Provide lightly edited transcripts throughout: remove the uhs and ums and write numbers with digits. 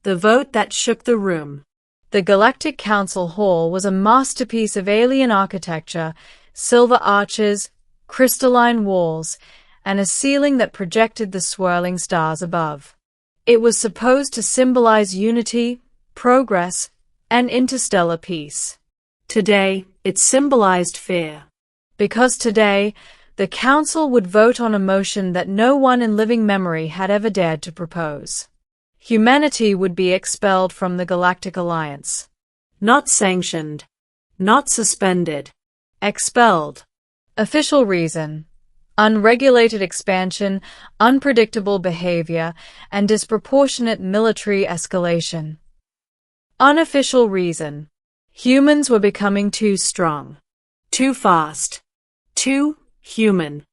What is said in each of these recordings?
The vote that shook the room. The Galactic Council Hall was a masterpiece of alien architecture, silver arches, crystalline walls, and a ceiling that projected the swirling stars above. It was supposed to symbolize unity, progress, and interstellar peace. Today, it symbolized fear. Because today, the Council would vote on a motion that no one in living memory had ever dared to propose. Humanity would be expelled from the Galactic Alliance. Not sanctioned. Not suspended. Expelled. Official reason: unregulated expansion, unpredictable behavior, and disproportionate military escalation. Unofficial reason: humans were becoming too strong. Too fast. Too human.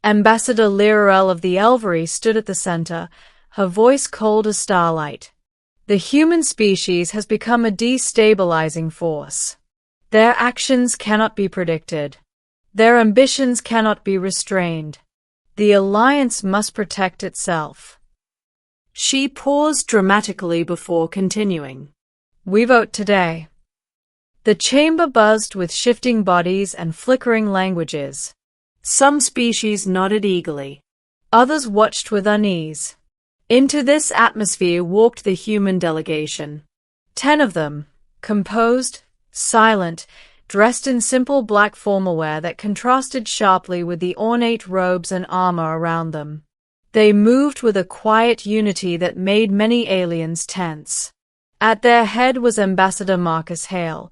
Ambassador Lirel of the Elvery stood at the center, her voice cold as starlight. The human species has become a destabilizing force. Their actions cannot be predicted. Their ambitions cannot be restrained. The Alliance must protect itself. She paused dramatically before continuing. We vote today. The chamber buzzed with shifting bodies and flickering languages. Some species nodded eagerly. Others watched with unease. Into this atmosphere walked the human delegation. 10 of them, composed, silent, dressed in simple black formalwear that contrasted sharply with the ornate robes and armor around them. They moved with a quiet unity that made many aliens tense. At their head was Ambassador Marcus Hale,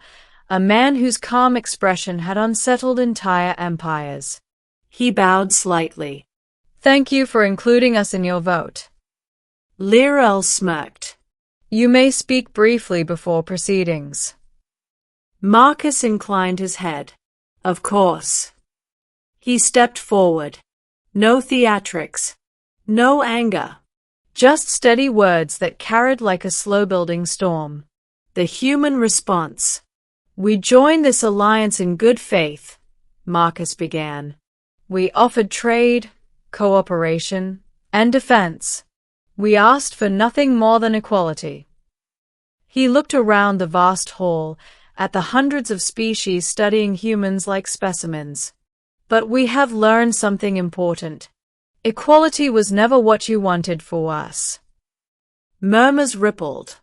a man whose calm expression had unsettled entire empires. He bowed slightly. Thank you for including us in your vote. Lirel smirked. You may speak briefly before proceedings. Marcus inclined his head. Of course. He stepped forward. No theatrics. No anger. Just steady words that carried like a slow-building storm. The human response. We joined this alliance in good faith, Marcus began. We offered trade, cooperation, and defense. We asked for nothing more than equality. He looked around the vast hall, at the hundreds of species studying humans like specimens. But we have learned something important. Equality was never what you wanted for us. Murmurs rippled.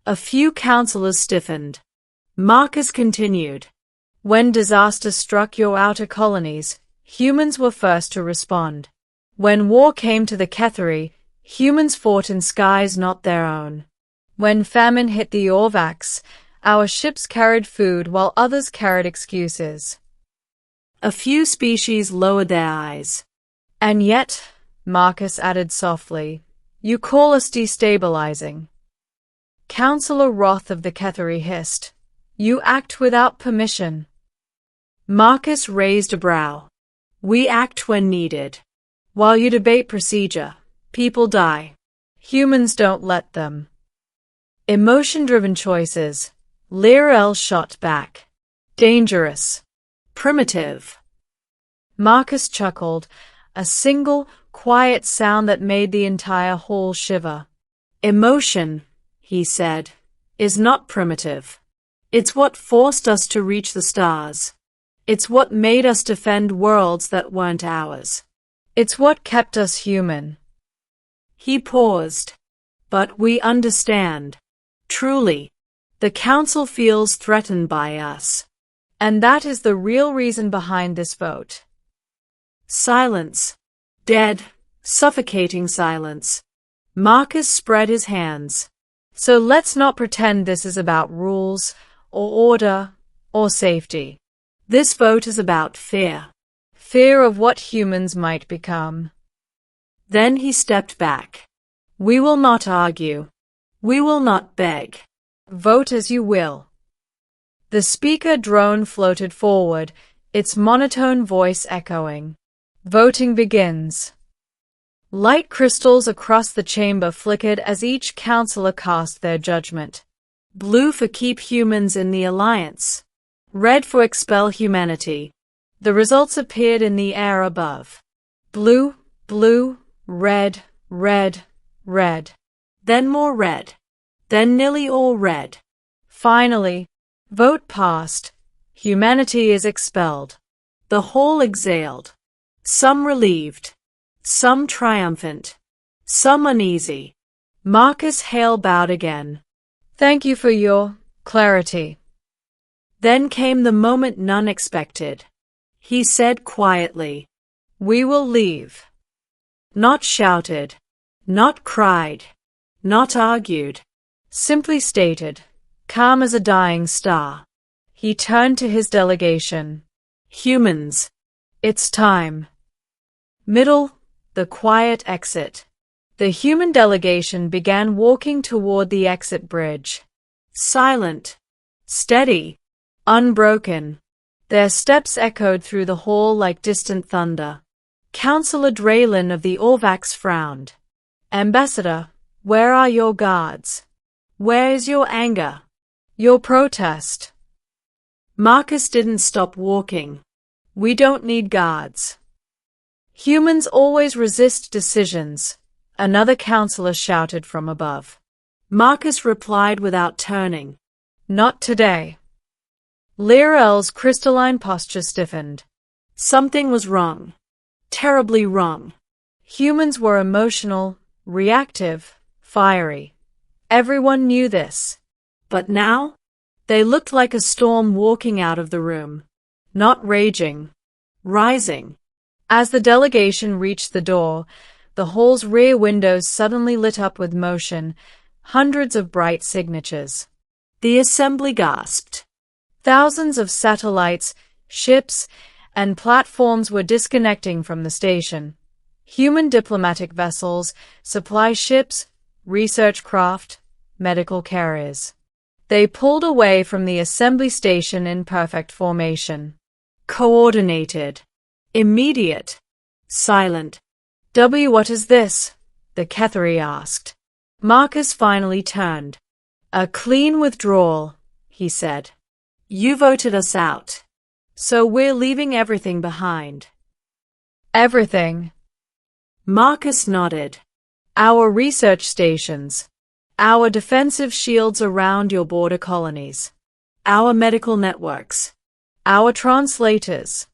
A few councillors stiffened. Marcus continued. When disaster struck your outer colonies, humans were first to respond. When war came to the Ketheri, humans fought in skies not their own. When famine hit the Orvax, our ships carried food while others carried excuses. A few species lowered their eyes. And yet, Marcus added softly, you call us destabilizing. Councillor Roth of the Ketheri hissed, you act without permission. Marcus raised a brow. We act when needed. While you debate procedure, people die. Humans don't let them. Emotion-driven choices. Lirel shot back. Dangerous. Primitive. Marcus chuckled, a single, quiet sound that made the entire hall shiver. Emotion, he said, is not primitive. It's what forced us to reach the stars. It's what made us defend worlds that weren't ours. It's what kept us human. He paused. But we understand. Truly. The Council feels threatened by us. And that is the real reason behind this vote. Silence. Dead, suffocating silence. Marcus spread his hands. So let's not pretend this is about rules, or order, or safety. This vote is about fear. Fear of what humans might become. Then he stepped back. We will not argue. We will not beg. Vote as you will. The speaker drone floated forward, its monotone voice echoing. Voting begins. Light crystals across the chamber flickered as each councillor cast their judgment. Blue for keep humans in the alliance. Red for expel humanity. The results appeared in the air above. Blue, blue, red, red, red. Then more red. then nearly all red. Finally, vote passed. Humanity is expelled. The hall exhaled. Some relieved. Some triumphant. Some uneasy. Marcus Hale bowed again. Thank you for your clarity. Then came the moment none expected. He said quietly, We will leave. Not shouted. Not cried. Not argued. Simply stated, calm as a dying star. He turned to his delegation. Humans. It's time. Middle, the quiet exit. The human delegation began walking toward the exit bridge. Silent. Steady. Unbroken. Their steps echoed through the hall like distant thunder. Councillor Draylin of the Orvax frowned. Ambassador, where are your guards? Where is your anger? Your protest? Marcus didn't stop walking. We don't need guards. Humans always resist decisions, another councillor shouted from above. Marcus replied without turning. Not today. Lirel's crystalline posture stiffened. Something was wrong. Terribly wrong. Humans were emotional, reactive, fiery. Everyone knew this. But now? They looked like a storm walking out of the room. Not raging. Rising. As the delegation reached the door, the hall's rear windows suddenly lit up with motion, hundreds of bright signatures. The assembly gasped. Thousands of satellites, ships, and platforms were disconnecting from the station. Human diplomatic vessels, supply ships, research craft, medical carriers. They pulled away from the assembly station in perfect formation. Coordinated. Immediate. Silent. What is this? The Ketheri asked. Marcus finally turned. A clean withdrawal, he said. You voted us out. So we're leaving everything behind. Everything. Marcus nodded. Our research stations. Our defensive shields around your border colonies. Our medical networks. Our translators.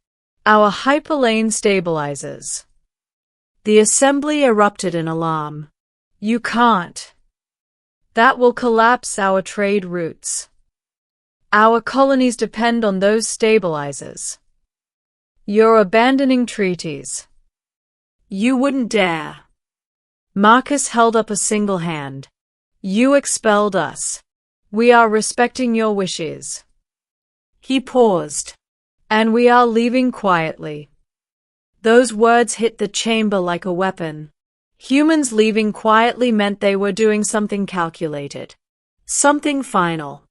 Our hyperlane stabilizers. The assembly erupted in alarm. You can't. That will collapse our trade routes. Our colonies depend on those stabilizers. You're abandoning treaties. You wouldn't dare. Marcus held up a single hand. You expelled us. We are respecting your wishes. He paused. And we are leaving quietly. Those words hit the chamber like a weapon. Humans leaving quietly meant they were doing something calculated. Something final.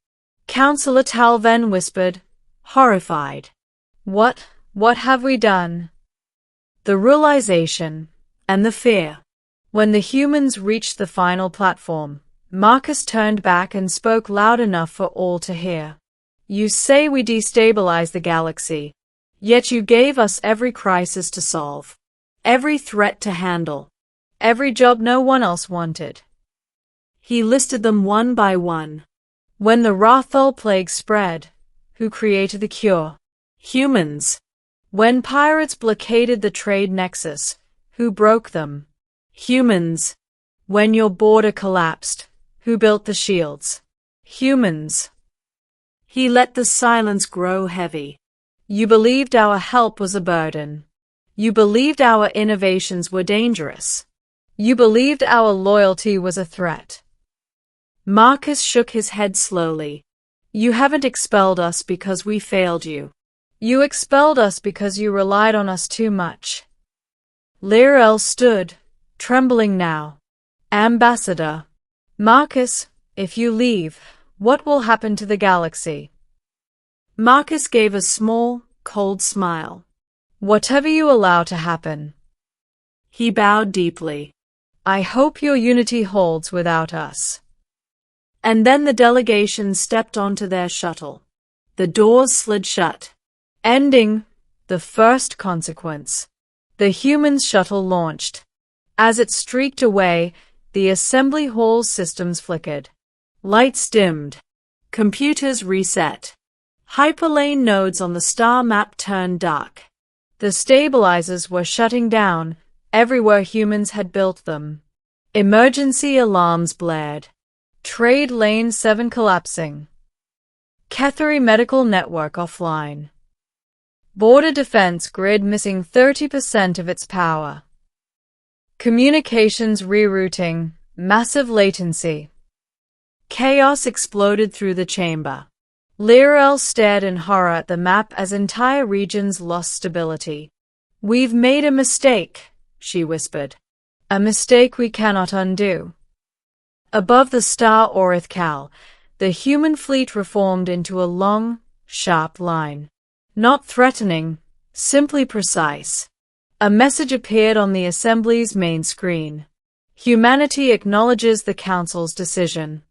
Councillor Talven whispered, horrified. What have we done? The realization, and the fear. When the humans reached the final platform, Marcus turned back and spoke loud enough for all to hear. You say we destabilize the galaxy, yet you gave us every crisis to solve, every threat to handle, every job no one else wanted. He listed them one by one. When the Rathol plague spread, who created the cure? Humans. When pirates blockaded the trade nexus, who broke them? Humans. When your border collapsed, who built the shields? Humans. He let the silence grow heavy. You believed our help was a burden. You believed our innovations were dangerous. You believed our loyalty was a threat. Marcus shook his head slowly. You haven't expelled us because we failed you. You expelled us because you relied on us too much. Lirel stood, trembling now. Ambassador. Marcus, if you leave, what will happen to the galaxy? Marcus gave a small, cold smile. Whatever you allow to happen. He bowed deeply. I hope your unity holds without us. And then the delegation stepped onto their shuttle. The doors slid shut. Ending the first consequence. The human shuttle launched. As it streaked away, the assembly hall's systems flickered. Lights dimmed. Computers reset. Hyperlane nodes on the star map turned dark. The stabilizers were shutting down, everywhere humans had built them. Emergency alarms blared. Trade Lane 7 collapsing. Kethari Medical Network offline. Border Defense Grid missing 30% of its power. Communications rerouting, massive latency. Chaos exploded through the chamber. Lirel stared in horror at the map as entire regions lost stability. "We've made a mistake," she whispered. "A mistake we cannot undo." Above the star Orithcal, the human fleet reformed into a long, sharp line. Not threatening, simply precise. A message appeared on the assembly's main screen. "Humanity acknowledges the Council's decision.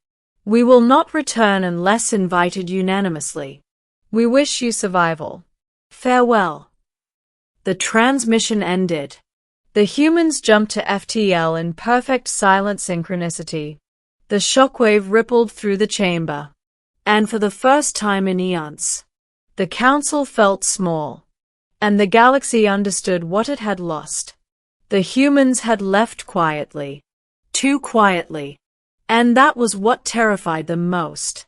We will not return unless invited unanimously. We wish you survival. Farewell." The transmission ended. The humans jumped to FTL in perfect silent synchronicity. The shockwave rippled through the chamber. And for the first time in eons, the Council felt small. And the galaxy understood what it had lost. The humans had left quietly. Too quietly. And that was what terrified them most.